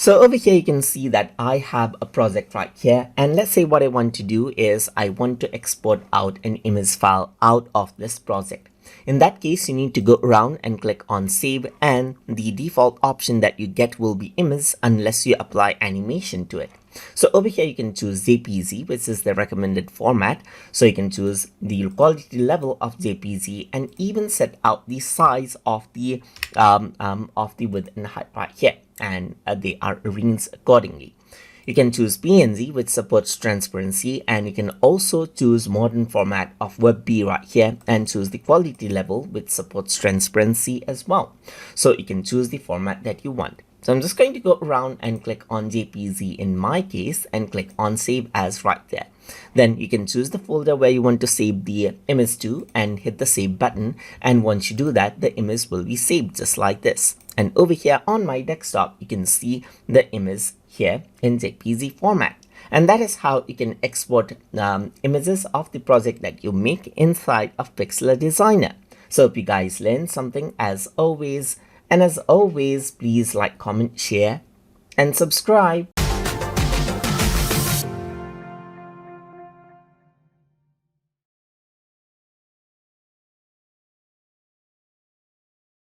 So over here, you can see that I have a project right here. And let's say what I want to do is I want to export out an image file out of this project. In that case, you need to go around and click on save, and the default option that you get will be image unless you apply animation to it. So over here, you can choose JPG, which is the recommended format. So you can choose the quality level of JPG and even set out the size of the width and height right here, and they are arranged accordingly. You can choose PNG, which supports transparency, and you can also choose modern format of WebP right here and choose the quality level, which supports transparency as well. So you can choose the format that you want. So I'm just going to go around and click on JPG in my case and click on save as right there. Then you can choose the folder where you want to save the image to and hit the save button. And once you do that, the image will be saved just like this. And over here on my desktop, you can see the image here in JPG format. And that is how you can export images of the project that you make inside of Pixlr Designer. So if you guys learned something as always, and as always, please like, comment, share, and subscribe.